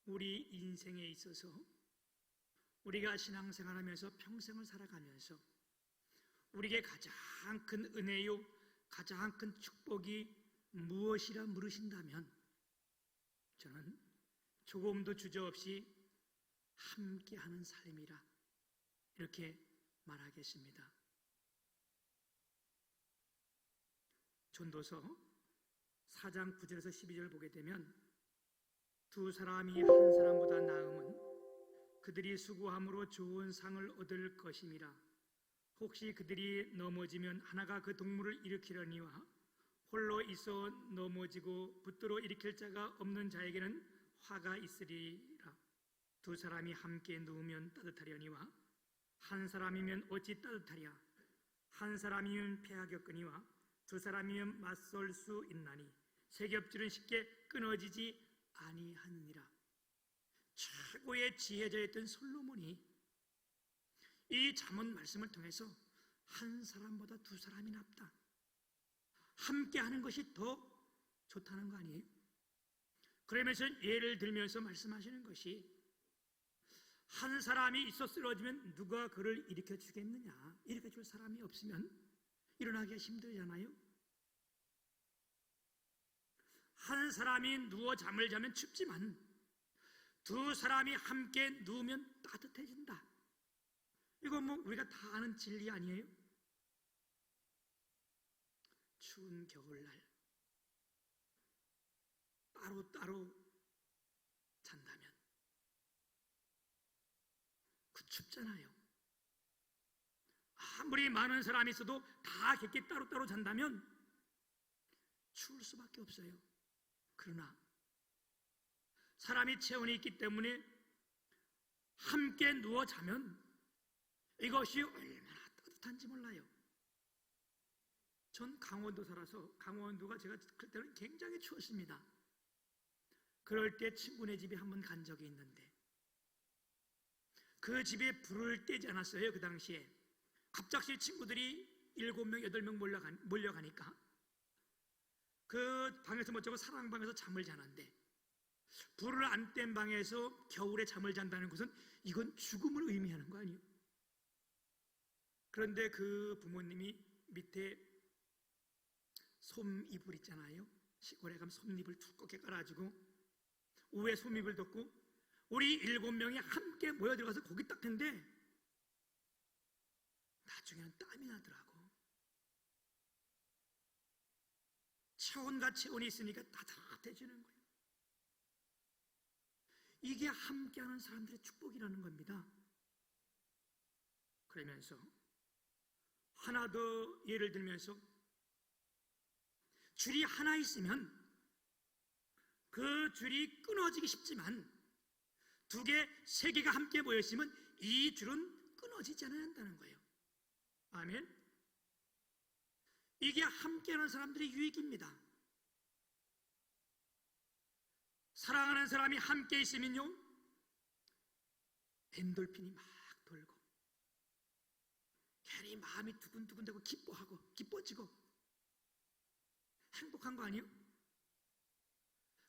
우리 인생에 있어서 우리가 신앙생활하면서 평생을 살아가면서 우리에게 가장 큰 은혜요, 가장 큰 축복이 무엇이라 물으신다면 저는 조금도 주저없이 함께하는 삶이라 이렇게 말하겠습니다. 전도서 4장 9절에서 12절 보게 되면 두 사람이 한 사람보다 나음은 그들이 수고함으로 좋은 상을 얻을 것임이라. 혹시 그들이 넘어지면 하나가 그 동물을 일으키려니와 홀로 있어 넘어지고 붙들어 일으킬 자가 없는 자에게는 화가 있으리라. 두 사람이 함께 누우면 따뜻하려니와 한 사람이면 어찌 따뜻하랴. 한 사람이면 폐하 겪으니와 두 사람이면 맞설 수 있나니 세 겹줄은 쉽게 끊어지지 아니하느니라. 최고의 지혜자였던 솔로몬이 이 잠언 말씀을 통해서 한 사람보다 두 사람이 낫다, 함께 하는 것이 더 좋다는 거 아니에요? 그러면서 예를 들면서 말씀하시는 것이 한 사람이 있어 쓰러지면 누가 그를 일으켜 주겠느냐? 일으켜 줄 사람이 없으면 일어나기가 힘들잖아요. 한 사람이 누워 잠을 자면 춥지만 두 사람이 함께 누우면 따뜻해진다. 이건 뭐 우리가 다 아는 진리 아니에요? 추운 겨울날 따로따로 잔다면 그 춥잖아요. 아무리 많은 사람이 있어도 다 객기 따로따로 잔다면 추울 수밖에 없어요. 그러나 사람이 체온이 있기 때문에 함께 누워 자면 이것이 얼마나 따뜻한지 몰라요. 전 강원도 살아서 강원도가 제가 그때는 굉장히 추웠습니다. 그럴 때 친구네 집에 한번 간 적이 있는데 그 집에 불을 떼지 않았어요. 그 당시에 갑작스레 친구들이 7명, 8명 몰려가니까 그 방에서 못 자고 사랑방에서 잠을 자는데 불을 안 뗀 방에서 겨울에 잠을 잔다는 것은 이건 죽음을 의미하는 거 아니에요? 그런데 그 부모님이 밑에 솜이불 있잖아요. 시골에 가면 솜잎을 두껍게 깔아주고 위에 솜잎을 덮고 우리 7명이 함께 모여 들어가서 고기 딱 텐데 나중에는 땀이 나더라고. 체온과 체온이 있으니까 따뜻해지는 거예요. 이게 함께하는 사람들의 축복이라는 겁니다. 그러면서 하나 더 예를 들면서 줄이 하나 있으면 그 줄이 끊어지기 쉽지만 2개, 3개가 함께 모였으면 이 줄은 끊어지지 않는다는 거예요. 아멘. 이게 함께하는 사람들의 유익입니다. 사랑하는 사람이 함께 있으면요 엔돌핀이 막 돌고 괜히 마음이 두근두근되고 기뻐지고 행복한 거 아니에요?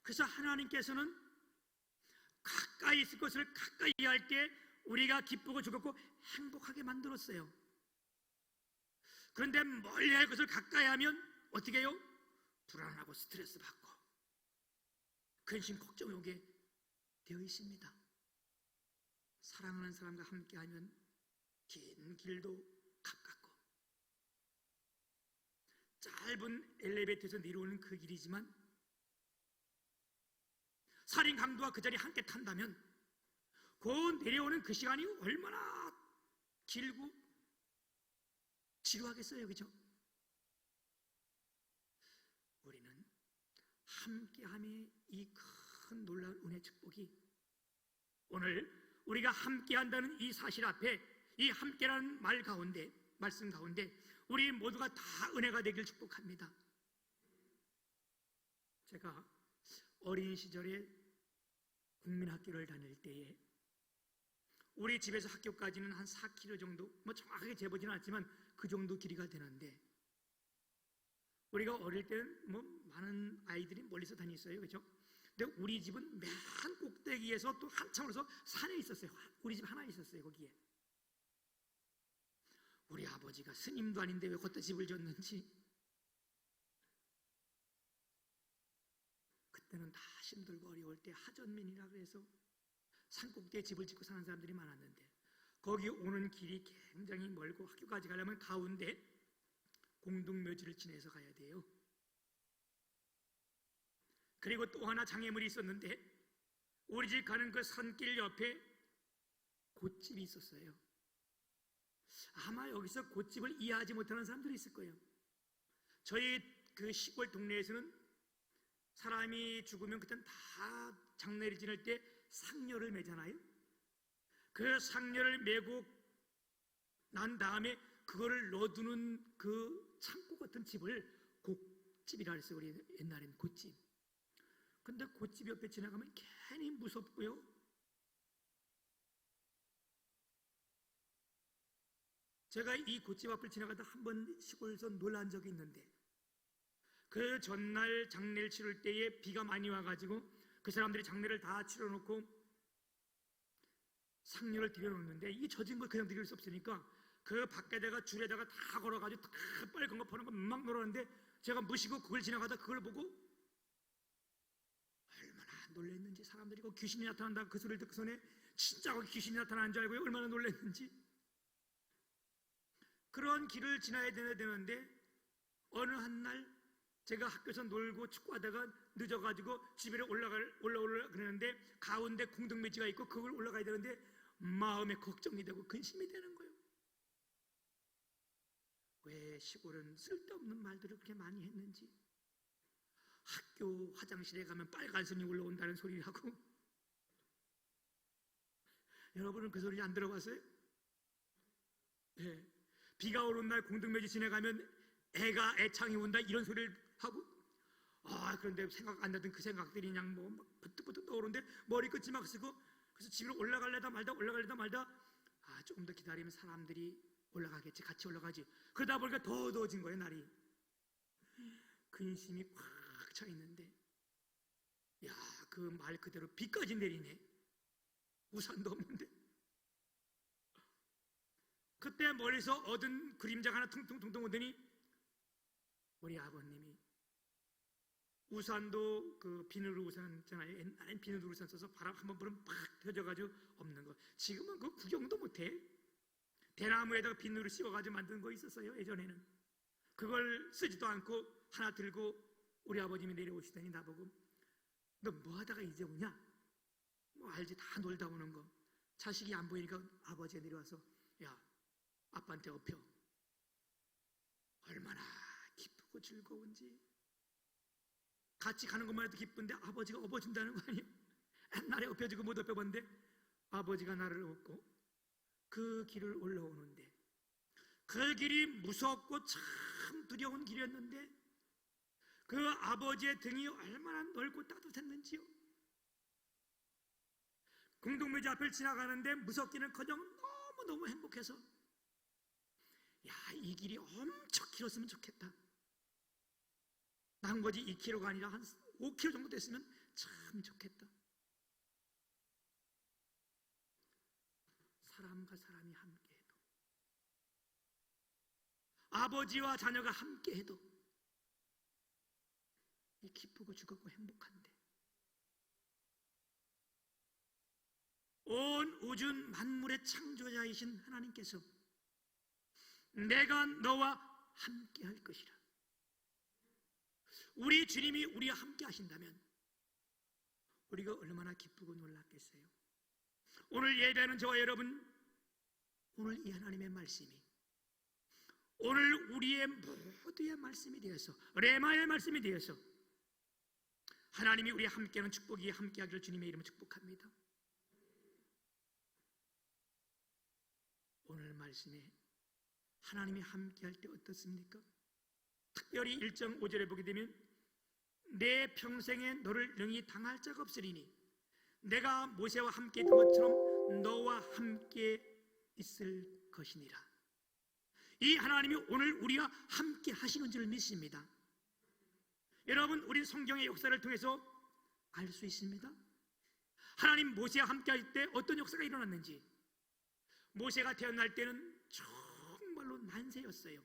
그래서 하나님께서는 가까이 있을 것을 가까이 할 때 우리가 기쁘고 즐겁고 행복하게 만들었어요. 그런데 멀리 할 것을 가까이 하면 어떻게 해요? 불안하고 스트레스 받고 근심 걱정이 오게 되어 있습니다. 사랑하는 사람과 함께하면 긴 길도 가깝고 짧은 엘리베이터에서 내려오는 그 길이지만 살인 강도와 그 자리에 함께 탄다면 그 내려오는 그 시간이 얼마나 길고 지루하겠어요, 그죠? 우리는 함께함의 이 큰 놀라운 은혜 축복이 오늘 우리가 함께한다는 이 사실 앞에 이 함께라는 말씀 가운데 우리 모두가 다 은혜가 되길 축복합니다. 제가 어린 시절에 국민학교를 다닐 때에 우리 집에서 학교까지는 한 4km 정도, 뭐 정확하게 재보지는 않지만 그 정도 길이가 되는데 우리가 어릴 때는 뭐 많은 아이들이 멀리서 다녔어요, 그렇죠? 근데 우리 집은 맨 꼭대기에서 또 한참 올라서 산에 있었어요. 우리 집 하나 있었어요. 거기에. 우리 아버지가 스님도 아닌데 왜 걷다 집을 졌는지. 그때는 다 힘들고 어려울 때 하전민이라 그래서 산꼭대기에 집을 짓고 사는 사람들이 많았는데, 거기 오는 길이 굉장히 멀고 학교까지 가려면 가운데 공동묘지를 지나서 가야 돼요. 그리고 또 하나 장애물이 있었는데, 우리 집 가는 그 산길 옆에 곶집이 있었어요. 아마 여기서 곶집을 이해하지 못하는 사람들이 있을 거예요. 저희 그 시골 동네에서는 사람이 죽으면 그땐 다 장례를 지낼 때 상료를 매잖아요. 그 상료를 메고 난 다음에 그거를 넣어두는 그 창고 같은 집을 곶집이라 했어요. 우리 옛날에는 곶집. 근데 곶집 옆에 지나가면 괜히 무섭고요. 제가 이 곶집 앞을 지나가다 한 번 시골에서 놀란 적이 있는데, 그 전날 장례를 치를 때에 비가 많이 와가지고 그 사람들이 장례를 다 치러놓고 상료를 들여놓는데, 이 젖은 걸 그냥 들일 수 없으니까 그 밖에다가 줄에다가 다 걸어가지고 다 빨간 거 파는 거 막 놀았는데, 제가 무시고 그걸 지나가다 그걸 보고 얼마나 놀랐는지. 사람들이 그 귀신이 나타난다 그 소리를 듣고 손에 진짜 거기 귀신이 나타나는 줄 알고 얼마나 놀랐는지. 그런 길을 지나야 되는데 어느 한 날 제가 학교에서 놀고 축구하다가 늦어가지고 집에 올라오려 그러는데 가운데 공동묘지가 있고 그걸 올라가야 되는데 마음에 걱정이 되고 근심이 되는 거예요. 왜 시골은 쓸데없는 말들을 그렇게 많이 했는지. 학교 화장실에 가면 빨간 선이 올라온다는 소리를 하고. 여러분은 그 소리 안 들어봤어요? 네. 비가 오는 날 공동묘지 지나가면 애가 애창이 온다 이런 소리를 하고. 그런데 생각 안 나던 그 생각들이 그냥 뭐 부뜩부뜩 떠오르는데 머리끝이 막 쓰고. 그래서 집으로 올라가려다 말다 조금 더 기다리면 사람들이 올라가겠지, 같이 올라가지. 그러다 보니까 더 더워진 거예요. 날이 근심이 꽉 차 있는데, 그 말 그대로 비까지 내리네. 우산도 없는데. 그때 멀리서 얻은 그림자가 하나 퉁퉁퉁퉁 오더니 우리 아버님이 우산도 그 비누로 우산 있잖아요. 옛날엔 비누로 우산 써서 바람 한번 불으면 팍 터져가지고 없는 거. 지금은 그 구경도 못해. 대나무에다가 비누를 씌워가지고 만든 거 있었어요. 예전에는. 그걸 쓰지도 않고 하나 들고 우리 아버님이 내려오시더니 나보고, 너 뭐 하다가 이제 오냐? 뭐 알지, 다 놀다 오는 거. 자식이 안 보이니까 아버지가 내려와서, 야, 아빠한테 업혀. 얼마나 기쁘고 즐거운지. 같이 가는 것만 해도 기쁜데 아버지가 업어준다는 거 아니에요? 옛날에 업혀주고 못 업혀봤는데 아버지가 나를 업고 그 길을 올라오는데, 그 길이 무섭고 참 두려운 길이었는데 그 아버지의 등이 얼마나 넓고 따뜻했는지요. 공동묘지 앞을 지나가는데 무섭기는커녕 너무너무 행복해서, 이 길이 엄청 길었으면 좋겠다. 난 거지 2km가 아니라 한 5km 정도 됐으면 참 좋겠다. 사람과 사람이 함께해도, 아버지와 자녀가 함께해도 이 기쁘고 즐겁고 행복한데, 온 우주 만물의 창조자이신 하나님께서 내가 너와 함께할 것이라. 우리 주님이 우리와 함께 하신다면 우리가 얼마나 기쁘고 놀랐겠어요. 오늘 예배하는 저와 여러분, 오늘 이 하나님의 말씀이 오늘 우리의 모두의 말씀이 되어서, 레마의 말씀이 되어서 하나님이 우리와 함께하는 축복이 함께하기를 주님의 이름으로 축복합니다. 오늘 말씀에 하나님이 함께할 때 어떻습니까? 특별히 1장 5절에 보게 되면, 내 평생에 너를 능히 당할 자가 없으리니 내가 모세와 함께 있던 것처럼 너와 함께 있을 것이니라. 이 하나님이 오늘 우리와 함께 하시는 줄 믿습니다. 여러분, 우리 성경의 역사를 통해서 알 수 있습니다. 하나님 모세와 함께 할 때 어떤 역사가 일어났는지. 모세가 태어날 때는 정말로 난세였어요.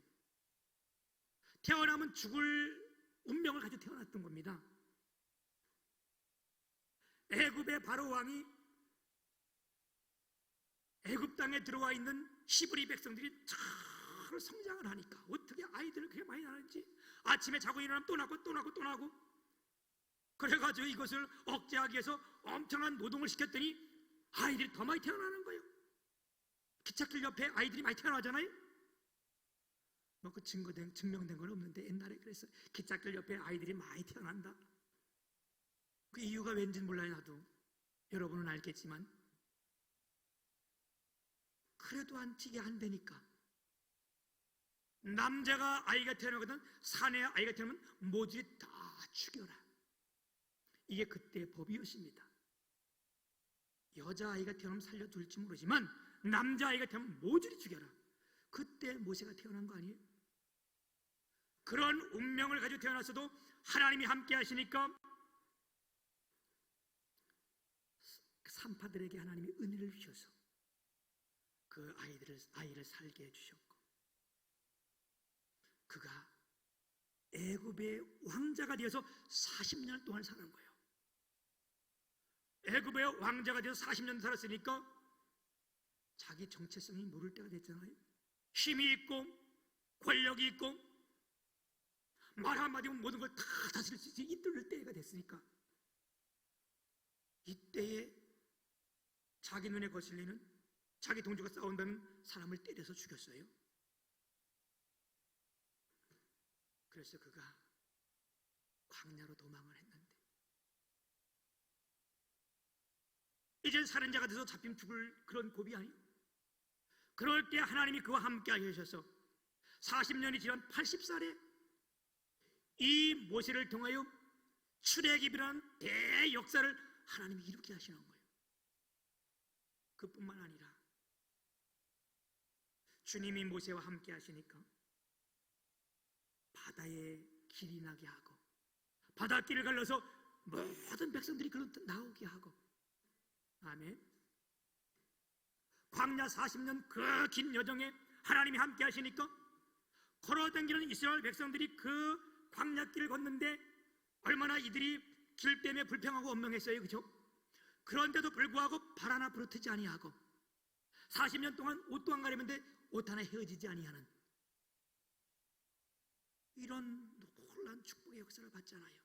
태어나면 죽을 운명을 가지고 태어났던 겁니다. 애굽의 바로 왕이 애굽 땅에 들어와 있는 히브리 백성들이 잘 성장을 하니까 어떻게 아이들을 그렇게 많이 낳는지, 아침에 자고 일어나면 또 낳고 또 낳고 또 낳고, 그래가지고 이것을 억제하기 위해서 엄청난 노동을 시켰더니 아이들이 더 많이 태어나는 거예요. 기찻길 옆에 아이들이 많이 태어나잖아요. 뭐 그 증명된 건 없는데 옛날에 그랬어요. 기찻길 옆에 아이들이 많이 태어난다. 그 이유가 왠지 몰라요. 나도. 여러분은 알겠지만 그래도 이게 안 되니까 남자가 아이가 태어나거든 사내 아이가 태어나면 모질이 다 죽여라. 이게 그때의 법이었습니다. 여자아이가 태어나면 살려둘지 모르지만 남자아이가 태어나면 모질이 죽여라. 그때 모세가 태어난 거 아니에요? 그런 운명을 가지고 태어났어도 하나님이 함께 하시니까 산파들에게 하나님이 은혜를 주셔서 그 아이를 살게 해주셨고, 그가 애굽의 왕자가 되어서 40년 동안 사는 거예요. 애굽의 왕자가 되어서 40년 살았으니까 자기 정체성이 모를 때가 됐잖아요. 힘이 있고 권력이 있고 말 한마디면 모든 걸 다 다스릴 수 있는 이끌 때가 됐으니까 이때에 자기 눈에 거슬리는 자기 동족과 싸운다는 사람을 때려서 죽였어요. 그래서 그가 광야로 도망을 했는데 이젠 살인자가 돼서 잡히면 죽을 그런 고비 아니에요? 그럴 때 하나님이 그와 함께 하셔서 40년이 지난 80살에 이 모세를 통하여 출애굽이라는 대역사를 하나님이 이루게 하시는 거예요. 그뿐만 아니라 주님이 모세와 함께 하시니까 바다에 길이 나게 하고 바닷길을 갈라서 모든 백성들이 그로 나오게 하고, 아멘. 광야 40년 그 긴 여정에 하나님이 함께 하시니까 걸어다니는 이스라엘 백성들이 그 광야길을 걷는데 얼마나 이들이 길 때문에 불평하고 원망했어요. 그죠? 그런데도 불구하고 발 하나 부러뜨지 아니하고 40년 동안 옷도 안 가리는데 옷 하나 헤어지지 아니하는 이런 놀라운 축복의 역사를 봤잖아요.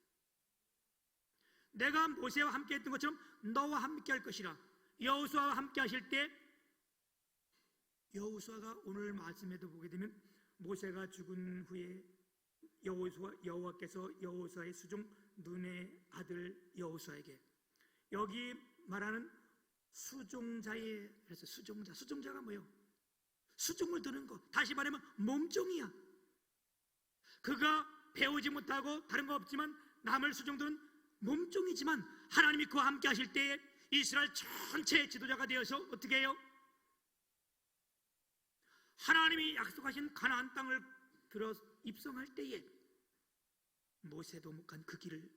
내가 모세와 함께 했던 것처럼 너와 함께 할 것이라. 여호수아와 함께 하실 때 여호수아가 오늘 말씀에도 보게 되면 모세가 죽은 후에 여호와께서 여호수아의 수종 눈의 아들 여호수아에게, 여기 말하는 수종자의, 그래서 수종자가 뭐예요? 수종을 드는 거, 다시 말하면 몸종이야. 그가 배우지 못하고 다른 거 없지만 남을 수종드는 몸종이지만 하나님이 그와 함께 하실 때에 이스라엘 전체의 지도자가 되어서 어떻게 해요? 하나님이 약속하신 가나안 땅을 들어 입성할 때에 모세도 못 간 그 길을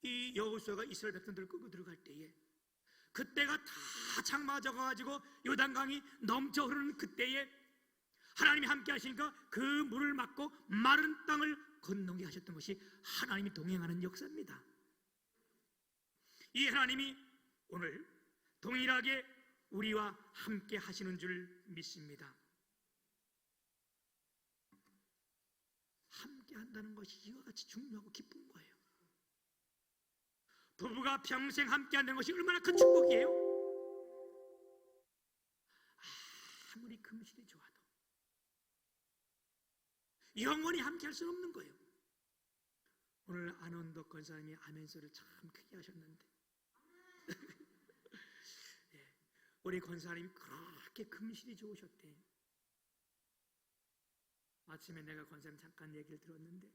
이 여호수아가 이스라엘 백성들을 끌고 들어갈 때에 그때가 다 장마져가지고 요단강이 넘쳐 흐르는 그때에 하나님이 함께 하시니까 그 물을 막고 마른 땅을 건너게 하셨던 것이 하나님이 동행하는 역사입니다. 이 하나님이 오늘 동일하게 우리와 함께 하시는 줄 믿습니다. 함께 한다는 것이 이와 같이 중요하고 기쁜 거예요. 부부가 평생 함께 한다는 것이 얼마나 큰 축복이에요. 아무리 금실이 좋아도 영원히 함께 할 수는 없는 거예요. 오늘 안원덕 권사님이 아멘소리를 참 크게 하셨는데 예, 우리 권사님이 그렇게 금실이 좋으셨대. 아침에 내가 권사님 잠깐 얘기를 들었는데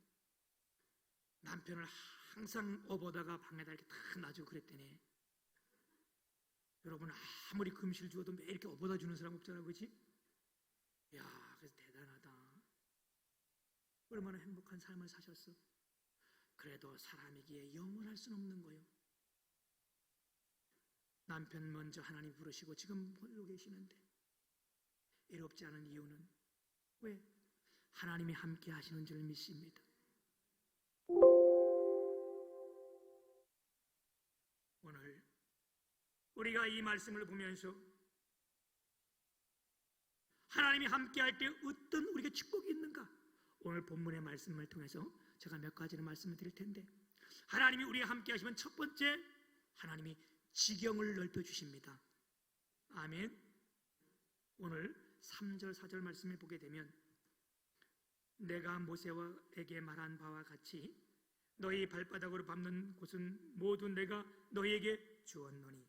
남편을 항상 업어다가 방에다 이렇게 딱 놔주고 그랬더니, 여러분 아무리 금실 주어도 매일 이렇게 업어다 주는 사람 없잖아, 그렇지? 야, 그래서 대단하다. 얼마나 행복한 삶을 사셨어. 그래도 사람이기에 영원할 수는 없는 거예요. 남편 먼저 하나님 부르시고 지금 홀로 계시는데 외롭지 않은 이유는 왜? 하나님이 함께 하시는 줄 믿습니다. 오늘 우리가 이 말씀을 보면서 하나님이 함께 할 때 어떤 우리가 축복이 있는가? 오늘 본문의 말씀을 통해서 제가 몇 가지를 말씀을 드릴 텐데, 하나님이 우리와 함께 하시면 첫 번째, 하나님이 지경을 넓혀 주십니다. 아멘. 오늘 3절 4절 말씀을 보게 되면, 내가 모세에게 말한 바와 같이 너희 발바닥으로 밟는 곳은 모두 내가 너희에게 주었노니,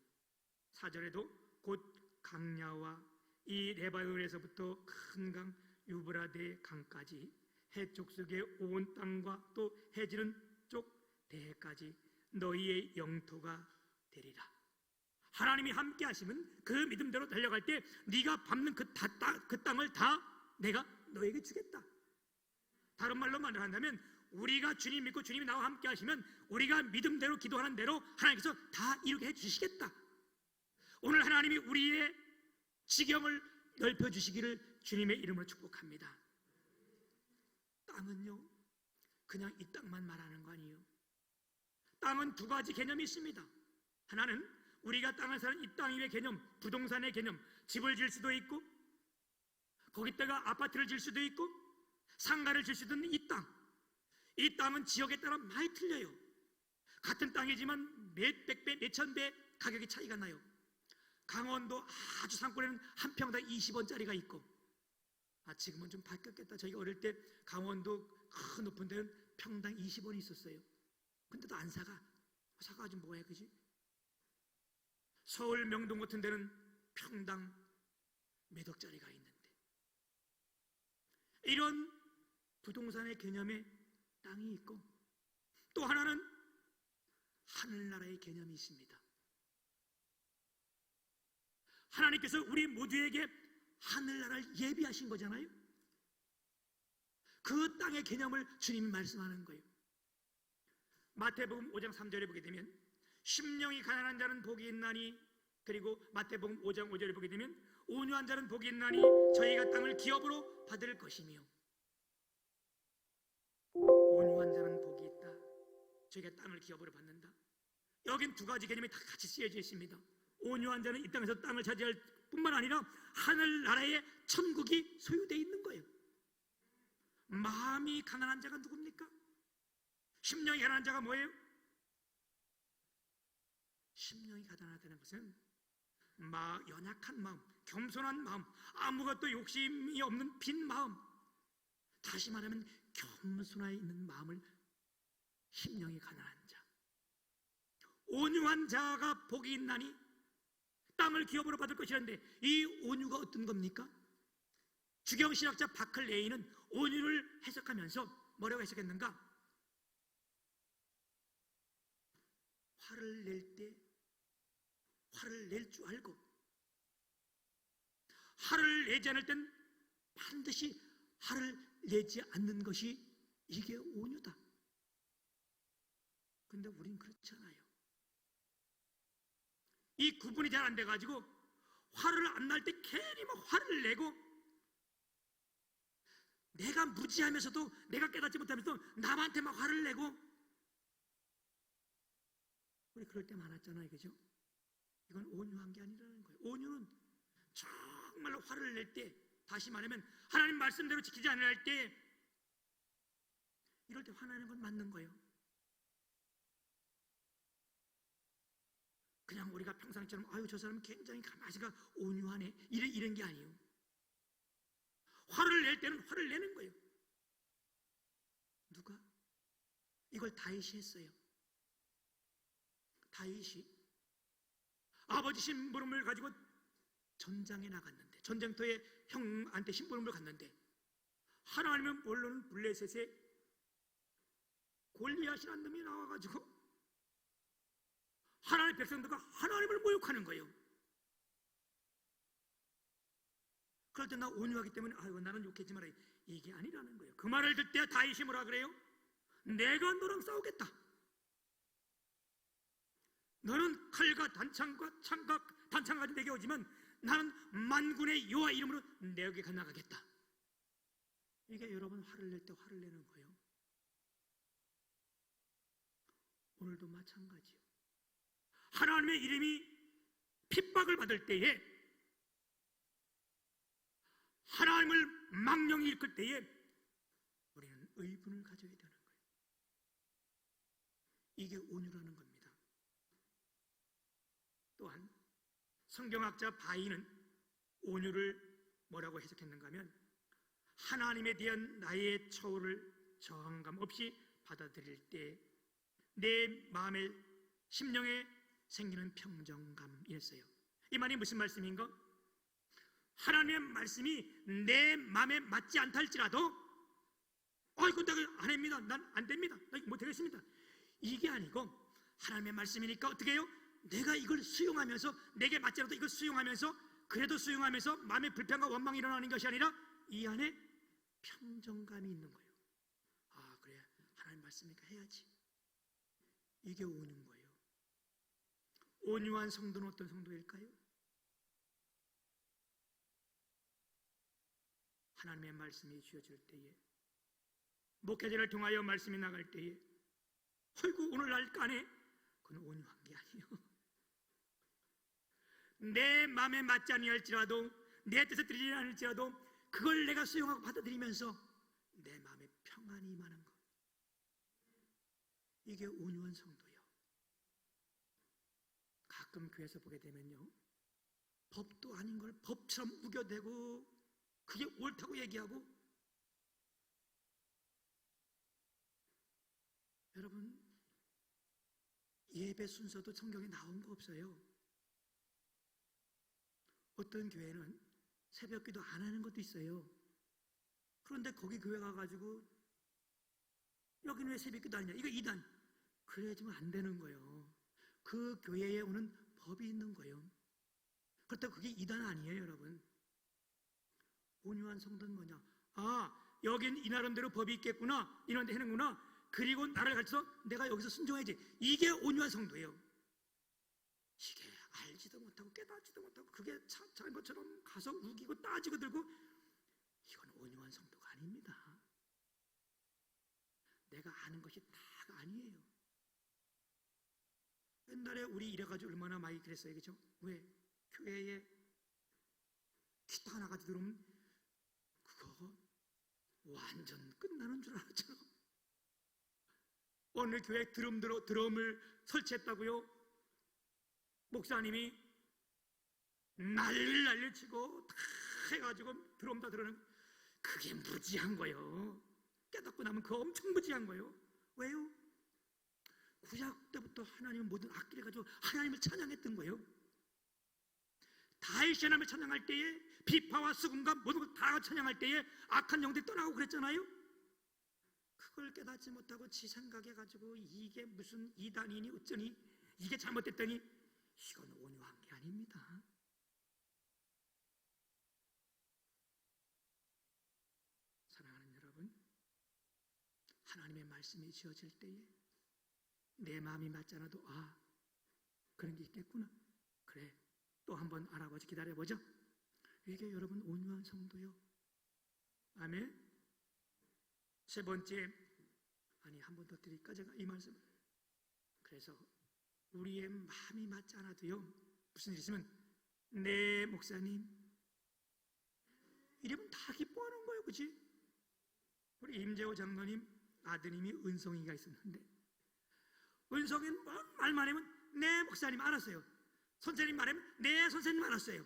4절에도 곧 강야와 이 레바논에서부터 큰 강 유브라데 강까지 해쪽 속의 온 땅과 또 해지는 쪽 대해까지 너희의 영토가 되리라. 하나님이 함께 하시면 그 믿음대로 달려갈 때 네가 밟는 그 땅을 다 내가 너에게 주겠다. 다른 말로 말한다면 우리가 주님 믿고 주님이 나와 함께 하시면 우리가 믿음대로 기도하는 대로 하나님께서 다 이루게 해주시겠다. 오늘 하나님이 우리의 지경을 넓혀주시기를 주님의 이름으로 축복합니다. 땅은요, 그냥 이 땅만 말하는 거 아니에요. 땅은 두 가지 개념이 있습니다. 하나는 우리가 땅을 사는 이 땅 위의 개념, 부동산의 개념, 집을 질 수도 있고 거기다가 아파트를 질 수도 있고 상가를 질 수도 있는 이 땅. 이 땅은 지역에 따라 많이 틀려요. 같은 땅이지만 몇백 배, 몇천 배 가격이 차이가 나요. 강원도 아주 산골에는 한 평당 20원짜리가 있고, 지금은 좀 바뀌었겠다. 저희가 어릴 때 강원도 큰 높은 데는 평당 20원이 있었어요. 근데도 안 사가지고 뭐해, 그지? 서울 명동 같은 데는 평당 몇 억짜리가 있는데, 이런 부동산의 개념에 땅이 있고, 또 하나는 하늘나라의 개념이 있습니다. 하나님께서 우리 모두에게 하늘나라를 예비하신 거잖아요. 그 땅의 개념을 주님이 말씀하는 거예요. 마태복음 5장 3절에 보게 되면 심령이 가난한 자는 복이 있나니, 그리고 마태복음 5장 5절에 보게 되면 온유한 자는 복이 있나니 저희가 땅을 기업으로 받을 것이며, 온유한 자는 복이 있다, 저희가 땅을 기업으로 받는다. 여긴 두 가지 개념이 다 같이 쓰여져 있습니다. 온유한 자는 이 땅에서 땅을 차지할 뿐만 아니라 하늘나라의 천국이 소유되어 있는 거예요. 마음이 가난한 자가 누굽니까? 심령이 가난한 자가 뭐예요? 심령이 가난하다는 것은 연약한 마음, 겸손한 마음, 아무것도 욕심이 없는 빈 마음, 다시 말하면 겸손하여 있는 마음을 심령이 가난한 자. 온유한 자가 복이 있나니 땅을 기업으로 받을 것이라는데, 이 온유가 어떤 겁니까? 주경신학자 바클레이는 온유를 해석하면서 뭐라고 해석했는가? 화를 낼 때 화를 낼 줄 알고, 화를 내지 않을 땐 반드시 화를 내지 않는 것이 이게 온유다. 근데 우린 그렇잖아요. 이 구분이 잘 안 돼가지고 화를 안 날 때 괜히 막 화를 내고, 내가 무지하면서도, 내가 깨닫지 못하면서도 남한테 막 화를 내고, 우리 그럴 때 많았잖아요, 그죠? 이건 온유한 게 아니라는 거예요. 온유는 정말로 화를 낼 때, 다시 말하면 하나님 말씀대로 지키지 않을 때, 이럴 때 화나는 건 맞는 거예요. 그냥 우리가 평상처럼 아유 저 사람은 굉장히 가마지가 온유하네 이런 게 아니에요. 화를 낼 때는 화를 내는 거예요. 누가? 이걸 다윗이 했어요. 다윗이 아버지 심부름을 가지고 전장에 나갔는데, 전쟁터에 형한테 심부름을 갔는데, 하나님은 물론 블레셋에 골리앗이라는 놈이 나와가지고 하나님의 백성들과 하나님을 모욕하는 거예요. 그럴 때 나 온유하기 때문에 아이고 나는 욕하지 마라, 이게 아니라는 거예요. 그 말을 듣때 다윗이 뭐라 그래요? 내가 너랑 싸우겠다. 너는 칼과 단창과 창과 단창까지 내게 오지만 나는 만군의 여호와 이름으로 내게 나가겠다. 이게 여러분 화를 낼 때 화를 내는 거예요. 오늘도 마찬가지요. 하나님의 이름이 핍박을 받을 때에, 하나님을 망령이 일끌 때에 우리는 의분을 가져야 되는 거예요. 이게 온유라는 겁니다. 또한 성경학자 바이는 온유를 뭐라고 해석했는가 하면 하나님에 대한 나의 처우를 저항감 없이 받아들일 때 내 마음의 심령에 생기는 평정감이었어요. 이 말이 무슨 말씀인가? 하나님의 말씀이 내 마음에 맞지 않다 할지라도 이건 내가 안 합니다. 난 안 됩니다. 나 못 하겠습니다. 이게 아니고 하나님의 말씀이니까 어떻게 해요? 내가 이걸 수용하면서, 내게 맞지 않아도 이걸 수용하면서, 그래도 수용하면서 마음의 불평과 원망이 일어나는 것이 아니라 이 안에 평정감이 있는 거예요. 그래, 하나님 말씀이니까 해야지. 이게 온유인 거예요. 온유한 성도는 어떤 성도일까요? 하나님의 말씀이 주어질 때에, 목회자를 통하여 말씀이 나갈 때에 아이고 오늘날 까네, 그건 온유한 게 아니에요. 내 마음에 맞지 아니할지라도, 내 뜻에 들리지 않을지라도 그걸 내가 수용하고 받아들이면서 내 마음에 평안이 임하는 것, 이게 온유한 성도예요. 가끔 교회에서 보게 되면요, 법도 아닌 걸 법처럼 우겨대고 그게 옳다고 얘기하고, 여러분 예배 순서도 성경에 나온 거 없어요. 어떤 교회는 새벽기도 안 하는 것도 있어요. 그런데 거기 교회 가가지고 여기는 왜 새벽기도 안 하냐, 이거 이단, 그래야지만 안 되는 거예요. 그 교회에 오는 법이 있는 거예요. 그렇다고 그게 이단 아니에요. 여러분, 온유한 성도는 뭐냐? 여긴 이 나름대로 법이 있겠구나, 이런 데 해는구나, 그리고 나를 가르쳐서 내가 여기서 순종해야지. 이게 온유한 성도예요. 이게 알지도 못하고 깨닫지도 못하고 그게 잘못처럼 가서 우기고 따지고 들고, 이건 온유한 성도가 아닙니다. 내가 아는 것이 다가 아니에요. 옛날에 우리 이래가지고 얼마나 많이 그랬어요. 그죠? 왜? 교회에 기타 하나 가지고 들어오면 그거 완전 끝나는 줄 알았죠. 어느 교회 드럼을 설치했다고요? 목사님이 난리를 치고 다 해가지고 드럼 다 들어오는, 그게 무지한 거예요. 깨닫고 나면 그거 엄청 무지한 거예요. 왜요? 구약 때부터 하나님은 모든 악기를 가지고 하나님을 찬양했던 거예요. 다윗이 하나님을 찬양할 때에 비파와 수금과 모든 걸 다 찬양할 때에 악한 영들이 떠나고 그랬잖아요. 그걸 깨닫지 못하고 지 생각해가지고 이게 무슨 이단이니 어쩌니, 이게 잘못됐더니 이건 온유한 게 아닙니다. 사랑하는 여러분, 하나님의 말씀이 지어질 때에 내 마음이 맞지 않아도 그런 게 있겠구나, 그래 또 한번 알아보자, 기다려보자, 이게 여러분 온유한 성도요. 아멘. 세 번째, 한 번 더 드릴까 제가 이 말씀. 그래서 우리의 마음이 맞지 않아도요, 무슨 일 있으면 네 목사님 이러면 다 기뻐하는 거예요. 그치? 우리 임재호 장로님 아드님이 은성이가 있었는데, 은성이는 뭔 말만 하면 네 목사님 알았어요, 선생님 말하면 네 선생님 알았어요.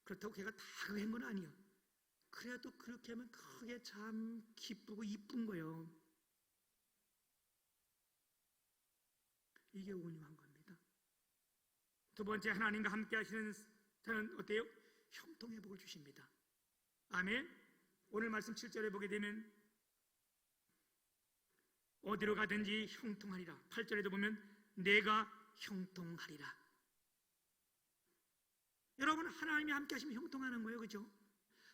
그렇다고 걔가 다 그 한 건 아니에요. 그래도 그렇게 하면 그게 참 기쁘고 이쁜 거예요. 이게 온유한 겁니다. 두 번째, 하나님과 함께 하시는 저는 어때요? 형통의 복을 주십니다. 아멘. 오늘 말씀 7절에 보게 되면 어디로 가든지 형통하리라. 8절에도 보면 내가 형통하리라. 여러분, 하나님이 함께 하시면 형통하는 거예요. 그죠?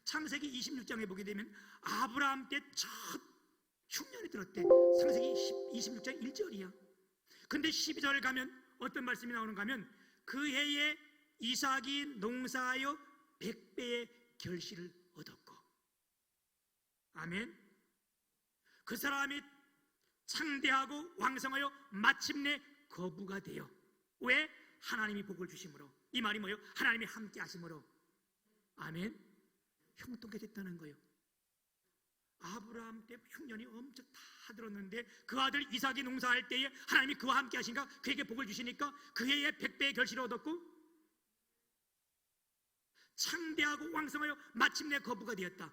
창세기 26장에 보게 되면 아브라함 때 첫 흉년이 들었대. 창세기 26장 1절이야. 근데 12절 가면 어떤 말씀이 나오는가 하면 그 해에 이삭이 농사하여 100배의 결실을 얻었고, 아멘. 그 사람이 창대하고 왕성하여 마침내 거부가 되어. 왜? 하나님이 복을 주심으로. 이 말이 뭐예요? 하나님이 함께 하심으로. 아멘. 형통케 됐다는 거예요. 아브라함 때 흉년이 엄청 다 들었는데 그 아들 이삭이 농사할 때에 하나님이 그와 함께 하신가? 그에게 복을 주시니까 그 해에 100배의 결실을 얻었고, 창대하고 왕성하여 마침내 거부가 되었다.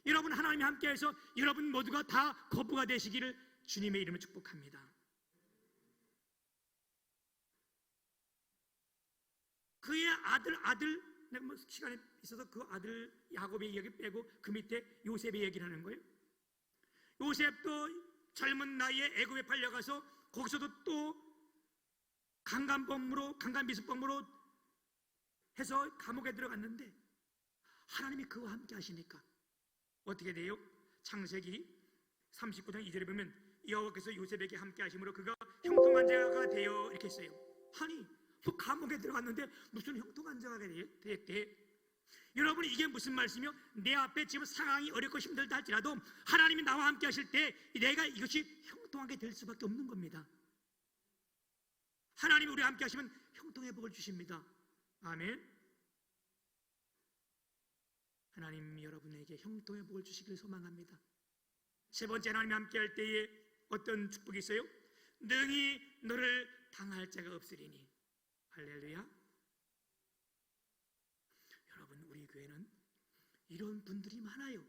여러분, 하나님이 함께해서 여러분 모두가 다 거부가 되시기를 주님의 이름으로 축복합니다. 그의 아들 내가 뭐 시간이 있어서 그 아들 야곱의 이야기 빼고 그 밑에 요셉의 얘기를 하는 거예요. 요셉도 젊은 나이에 애굽에 팔려가서 거기서도 또 강간미수범으로 해서 감옥에 들어갔는데 하나님이 그와 함께 하시니까 어떻게 돼요? 창세기 39장 2절에 보면 여호와께서 요셉에게 함께 하심으로 그가 형통한 자가 되어 이렇게 했어요. 아니, 뭐 감옥에 들어갔는데 무슨 형통한 자가 됐대? 여러분, 이게 무슨 말씀이요? 내 앞에 지금 상황이 어렵고 힘들다 할지라도 하나님이 나와 함께 하실 때 내가 이것이 형통하게 될 수밖에 없는 겁니다. 하나님이 우리와 함께 하시면 형통의 복을 주십니다. 아멘. 하나님 여러분에게 형통의 복을 주시기를 소망합니다. 세 번째, 하나님이 함께 할 때에 어떤 축복이 있어요? 능히 너를 당할 자가 없으리니. 할렐루야. 여러분, 우리 교회는 이런 분들이 많아요.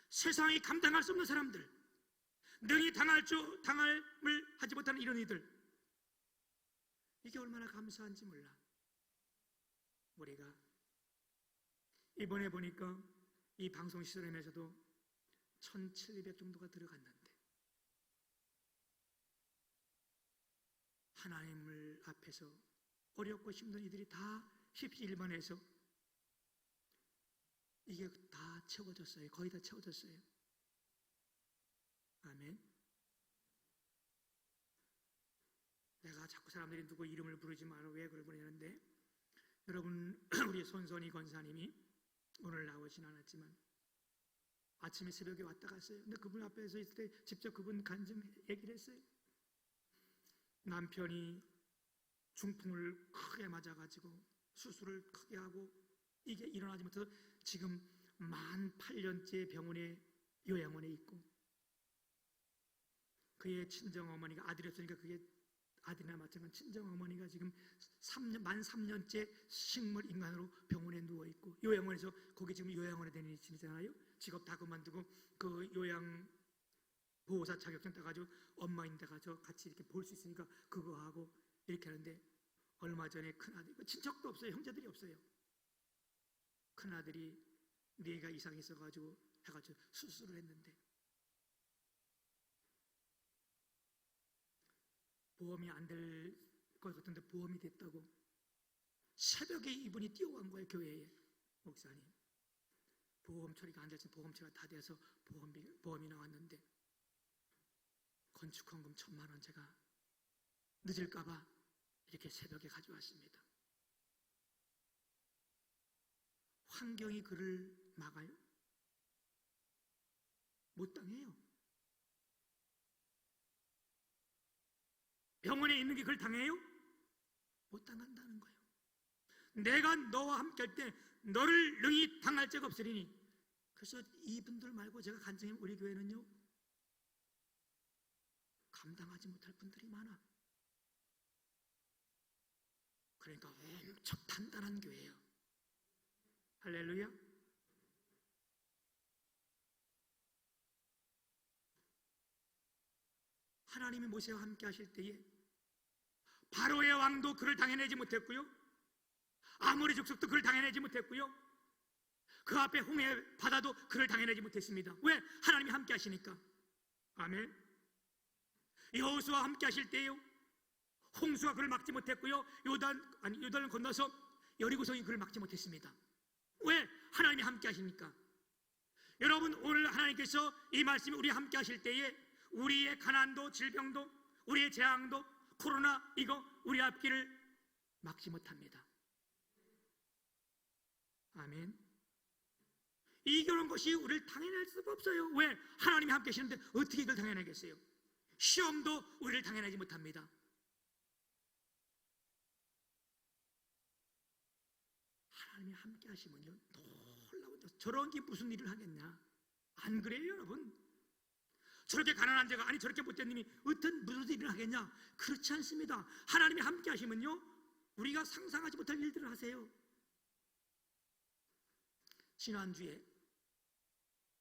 세상이 감당할 수 없는 사람들, 능히 당함을 하지 못하는 이런 이들, 이게 얼마나 감사한지 몰라. 우리가 이번에 보니까 이 방송 시스템에서도 1700 정도가 들어갔는데 하나님을 앞에서 어렵고 힘든 이들이 다 십시일반해서 이게 다 채워졌어요. 거의 다 채워졌어요. 아멘. 내가 자꾸 사람들이 누구 이름을 부르지 마라 왜 그걸 부르냐는데, 여러분, 우리 손선희 권사님이 오늘 나오진 않았지만 아침에 새벽에 왔다 갔어요. 근데 그분 앞에서 있을 때 직접 그분 간증 얘기를 했어요. 남편이 중풍을 크게 맞아가지고 수술을 크게 하고 이게 일어나지 못해서 지금 만 8년째 병원에 요양원에 있고, 그의 친정어머니가 아들이 없으니까 그게 아들이나 마찬가지 친정어머니가 지금 만 3년째 식물인간으로 병원에 누워있고, 요양원에서 거기 지금 요양원에 다니시잖아요. 직업 다 그만두고 그 요양보호사 자격증 따가지고 엄마인데 가서 같이 이렇게 볼 수 있으니까 그거 하고 이렇게 하는데, 얼마 전에 큰아들, 친척도 없어요. 형제들이 없어요. 큰아들이 뇌가 이상이 있어가지고 해가지고 수술을 했는데 보험이 안 될 것 같은데 보험이 됐다고 새벽에 이분이 뛰어간 거예요. 교회에. 목사님, 보험 처리가 안 돼서 보험 처리가 다 돼서 보험이 나왔는데 건축헌금 1000만 원 제가 늦을까봐 이렇게 새벽에 가져왔습니다. 환경이 그를 막아요? 못 당해요. 병원에 있는 게 그걸 당해요? 못 당한다는 거예요. 내가 너와 함께 할 때 너를 능히 당할 자가 없으리니. 그래서 이분들 말고 제가 간증해 우리 교회는요, 감당하지 못할 분들이 많아. 그러니까 엄청 단단한 교회예요. 할렐루야. 하나님이 모세와 함께 하실 때에 바로의 왕도 그를 당해내지 못했고요, 아모리 족속도 그를 당해내지 못했고요, 그 앞에 홍해 바다도 그를 당해내지 못했습니다. 왜? 하나님이 함께 하시니까. 아멘. 여호수아와 함께 하실 때요, 홍수가 그를 막지 못했고요, 요단을 건너서 여리고성이 그를 막지 못했습니다. 왜? 하나님이 함께 하시니까. 여러분, 오늘 하나님께서 이 말씀이 우리 함께 하실 때에 우리의 가난도, 질병도, 우리의 재앙도, 코로나 이거 우리 앞길을 막지 못합니다. 아멘. 이런 것이 우리를 당연할 수가 없어요. 왜? 하나님이 함께 하시는데 어떻게 이걸 당연하겠어요? 시험도 우리를 당연하지 못합니다. 하나님이 함께 하시면요, 놀라운, 저런 게 무슨 일을 하겠냐? 안 그래요, 여러분? 저렇게 가난한 자가, 아니 저렇게 못된 님이 어떤 무슨 일을 하겠냐? 그렇지 않습니다. 하나님이 함께 하시면요, 우리가 상상하지 못할 일들을 하세요. 지난주에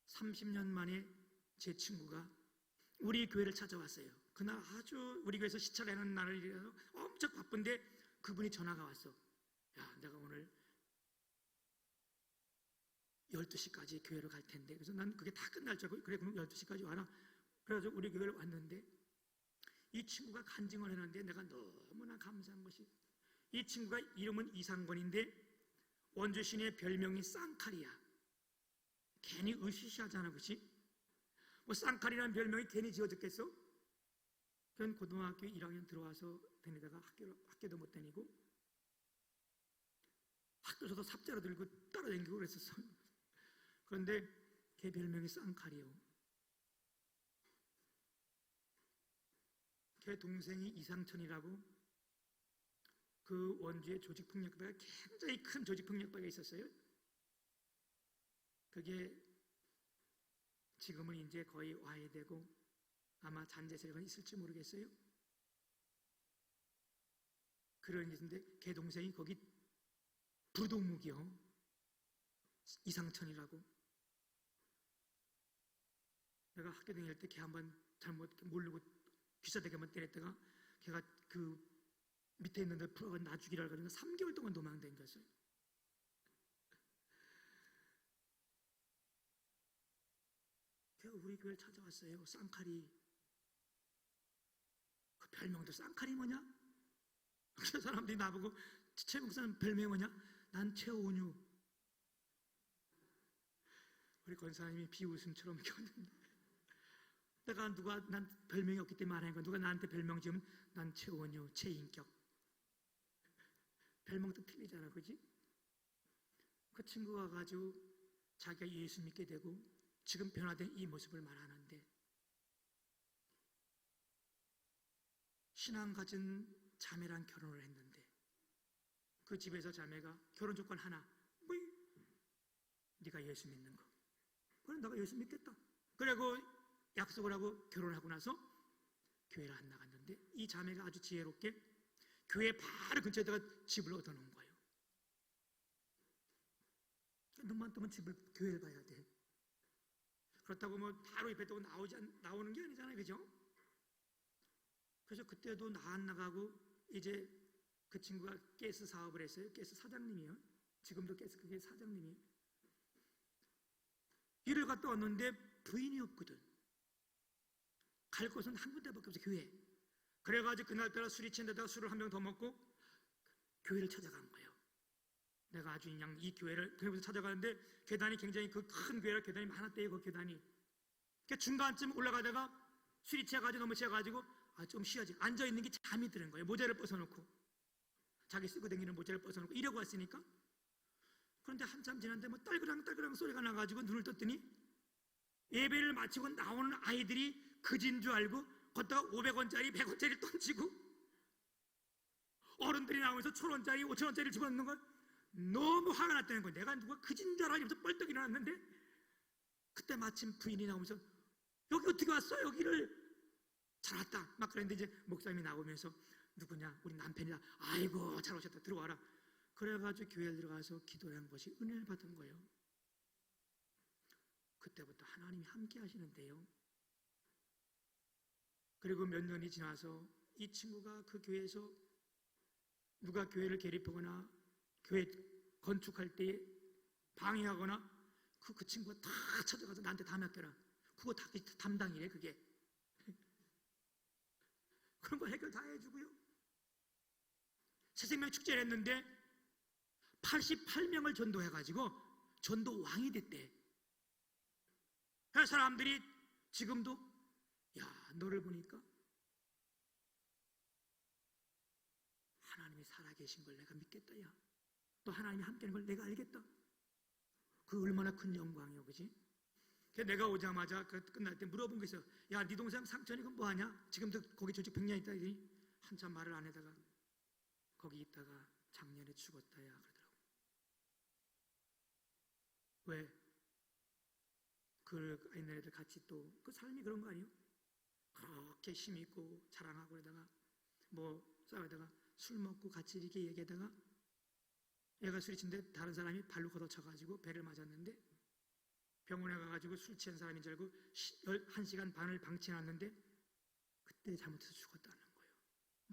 30년 만에 제 친구가 우리 교회를 찾아왔어요. 그날 아주 우리 교회에서 시찰하는 날이라서 엄청 바쁜데 그분이 전화가 왔어. 야, 내가 오늘 12시까지 교회로 갈 텐데. 그래서 난 그게 다 끝날 줄 알고, 그래 그럼 12시까지 와라. 그래가지고 우리 교회를 왔는데 이 친구가 간증을 해놨는데 내가 너무나 감사한 것이, 이 친구가 이름은 이상권인데 원주 시내 별명이 쌍칼이야. 괜히 으시시하잖아, 그치? 뭐 쌍칼이라는 별명이 괜히 지어졌겠어? 그건 고등학교 1학년 들어와서 다니다가 학교도 못 다니고 학교에서도 삽자로 들고 따라다니고 그랬었어. 그런데 걔 별명이 쌍칼이요. 걔 동생이 이상천이라고 그 원주의 조직폭력배가, 굉장히 큰 조직폭력배가 있었어요. 그게 지금은 이제 거의 와해되고 아마 잔재 세력은 있을지 모르겠어요. 그런 일인데 걔 동생이 거기 부도묵이요, 이상천이라고. 내가 학교 다닐 때 걔 한번 잘못 모르고 귀싸대기 한번 때렸다가 걔가 그 밑에 있는 데 풀어가 놔주기라 그러니까 3개월 동안 도망다녔어요. 걔가 우리 교회를 찾아왔어요. 쌍칼이. 그 별명도 쌍칼이 뭐냐? 그 사람들이 나보고 최 목사님 별명이 뭐냐? 난 최온유. 우리 권사님이 비웃음처럼 켰는데 내가 난 별명이 없기 때문에 말하는 거야. 누가 나한테 별명 지으면 난 최온유, 최인격. 별명도 틀리잖아, 그지? 그 친구가 가지고 자기가 예수 믿게 되고 지금 변화된 이 모습을 말하는데, 신앙 가진 자매랑 결혼을 했는데 그 집에서 자매가 결혼 조건 하나, 뭐 네가 예수 믿는 거. 그래, 내가 예수 믿겠다. 그리고 약속을 하고 결혼하고 나서 교회를 안 나갔는데 이 자매가 아주 지혜롭게 교회 바로 근처에다가 집을 얻어놓은 거예요. 눈만 뜨면 교회를 봐야 돼. 그렇다고 뭐 바로 입에 두고 나오는 게 아니잖아요, 그죠? 그래서 그때도 나 안 나가고 이제 그 친구가 가스 사업을 했어요. 가스 사장님이요. 지금도 가스 그게 사장님이에요. 일을 갔다 왔는데 부인이 없거든. 갈 곳은 한 군데밖에 없어, 교회. 그래가지고 그날따라 술이 취한 데다가 술을 한 병 더 먹고 교회를 찾아간 거예요. 내가 아주 그냥 이 교회를 그래서 찾아가는데 계단이 굉장히 그 큰 교회라 계단이 많았대요, 그 계단이. 그 중간쯤 올라가다가 술이 취해가지고 너무 취해가지고 좀 쉬어야지. 앉아있는 게 잠이 드는 거예요. 모자를 벗어놓고, 자기 쓰고 다니는 모자를 벗어놓고 이러고 왔으니까. 그런데 한참 지났는데 뭐 딸그랑 소리가 나가지고 눈을 떴더니 예배를 마치고 나오는 아이들이 그진 줄 알고 걷다가 500원짜리 100원짜리 던지고 어른들이 나오면서 1000원짜리 5000원짜리를 집어넣는 건 너무 화가 났다는 거예요. 내가 누가 그진 줄 알아 이러면서 뻘떡 일어났는데 그때 마침 부인이 나오면서 여기 어떻게 왔어? 여기를 잘 왔다 막 그랬는데 이제 목사님이 나오면서 누구냐? 우리 남편이다. 아이고 잘 오셨다. 들어와라. 그래가지고 교회에 들어가서 기도를 한 것이 은혜를 받은 거예요. 그때부터 하나님이 함께 하시는데요. 그리고 몇 년이 지나서 이 친구가 그 교회에서 누가 교회를 개립하거나 교회 건축할 때 방해하거나 그 친구가 다 찾아가서 나한테 다 맡겨라. 그거 다 담당이래, 그게. 그런 거 해결 다 해주고요. 새생명 축제를 했는데 88명을 전도해가지고 전도 왕이 됐대. 사람들이 지금도 야, 너를 보니까 하나님이 살아계신 걸 내가 믿겠다. 야, 또 하나님이 함께하는 걸 내가 알겠다. 그 얼마나 큰 영광이요, 그지? 내가 오자마자 끝날 때 물어본 게 있어요. 야, 네 동생 상천이 그럼 뭐하냐? 지금도 거기 저쪽 백년 있다. 한참 말을 안 하다가 거기 있다가 작년에 죽었다. 야, 그러더라고. 왜? 그 있는 애들 같이 또 그 삶이 그런 거 아니에요? 그렇게 힘 있고 자랑하고 그러다가 뭐 싸우다가 술 먹고 같이 이렇게 얘기하다가 얘가 술이 친데 다른 사람이 발로 걷어쳐가지고 배를 맞았는데 병원에 가가지고 술 취한 사람인 줄 알고 1시간 반을 방치해놨는데 그때 잘못해서 죽었다는 거예요.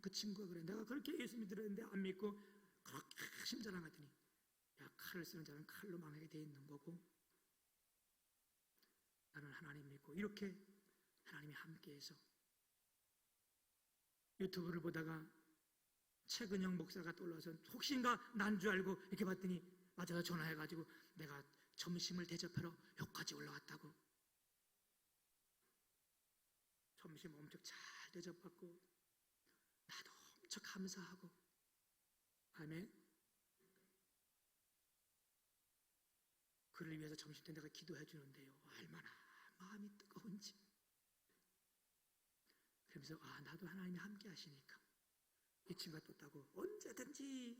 그 친구가 그래. 내가 그렇게 예수 믿으려는데 안 믿고 그렇게 심자랑하더니 야, 칼을 쓰는 자는 칼로 망하게 돼 있는 거고 나는 하나님 믿고 이렇게 하나님이 함께해서 유튜브를 보다가 최근영 목사가 떠올라서 혹시인가 난 줄 알고 이렇게 봤더니 맞아서 전화해가지고 내가 점심을 대접하러 여기까지 올라왔다고. 점심 엄청 잘 대접받고 나도 엄청 감사하고 아멘. 그를 위해서 점심 때 내가 기도해 주는데요, 얼마나 마음이 뜨거운지. 그러면서 아, 나도 하나님이 함께 하시니까 이 친구가 또 따고 언제든지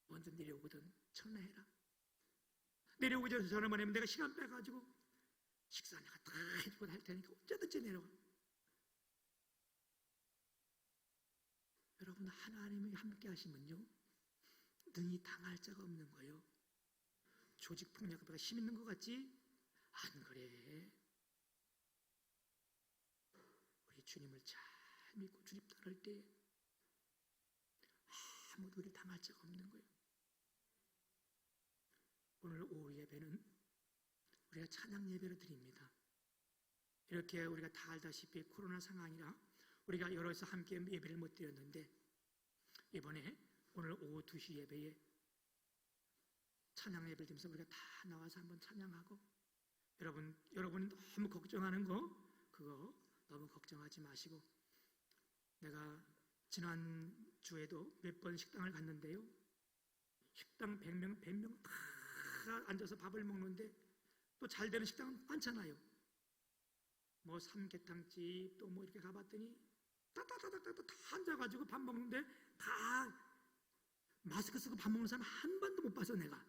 먼저 내려오거든 전화해라. 내려오기 전에 전화만 하면 내가 시간 빼가지고 식사 내가 다 해주고 할 테니까 언제든지 내려와. 여러분, 하나님이 함께 하시면요 능히 당할 자가 없는 거예요. 조직 폭력보다 힘 있는 것 같지? 안 그래. 우리 주님을 잘 믿고 주님 따를 때 아무도 우리를 당할 자가 없는 거예요. 오늘 오후 예배는 우리가 찬양 예배를 드립니다. 이렇게 우리가 다 알다시피 코로나 상황이라 우리가 여러서 함께 예배를 못 드렸는데 이번에 오늘 오후 2시 예배에 찬양 예배를 드리면서 우리가 다 나와서 한번 찬양하고 여러분이 너무 걱정하는 거 그거 너무 걱정하지 마시고 내가 지난주에도 몇 번 식당을 갔는데요 식당 100명 다 앉아서 밥을 먹는데 또 잘 되는 식당은 많잖아요. 뭐 삼계탕집 또 뭐 이렇게 가봤더니 따따따따따 다 앉아가지고 밥 먹는데 다 마스크 쓰고 밥 먹는 사람 한 번도 못 봤어 내가.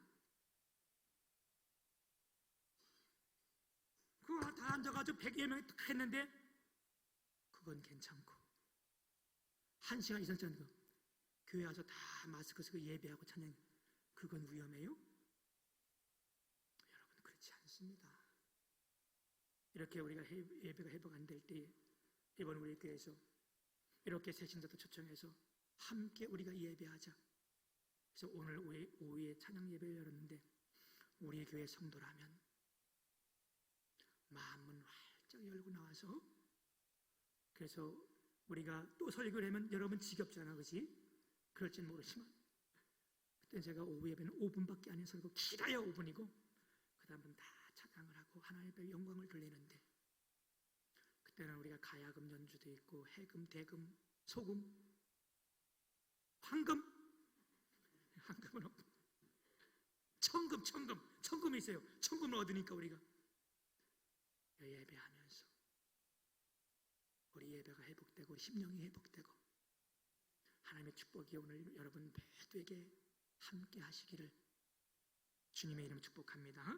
그거 다 앉아가지고 100여 명이 딱 했는데 그건 괜찮고 1시간 이상 전에 교회 와서 다 마스크 쓰고 예배하고 찬양 그건 위험해요? 여러분 그렇지 않습니다. 이렇게 우리가 예배가 회복 안 될 때 이번 우리 교회에서 이렇게 새신자도 초청해서 함께 우리가 예배하자. 그래서 오늘 오후에 찬양 예배를 열었는데 우리 교회 성도라면 마음은 활짝 열고 나와서 그래서 우리가 또 설교를 하면 여러분 지겹잖아, 그지? 그럴진 모르지만 그때 제가 오후 예배는 5분밖에 안 해서 길어야 5분이고 그 다음은 다 찬양을 하고 하나님의 영광을 돌리는데 그때는 우리가 가야금 연주도 있고 해금, 대금, 소금, 황금은 없고 천금이 있어요. 천금을 얻으니까 우리가 예배하면서 우리 예배가 회복되고 심령이 회복되고 하나님의 축복이 오늘 여러분 모두에게 함께 하시기를 주님의 이름 축복합니다.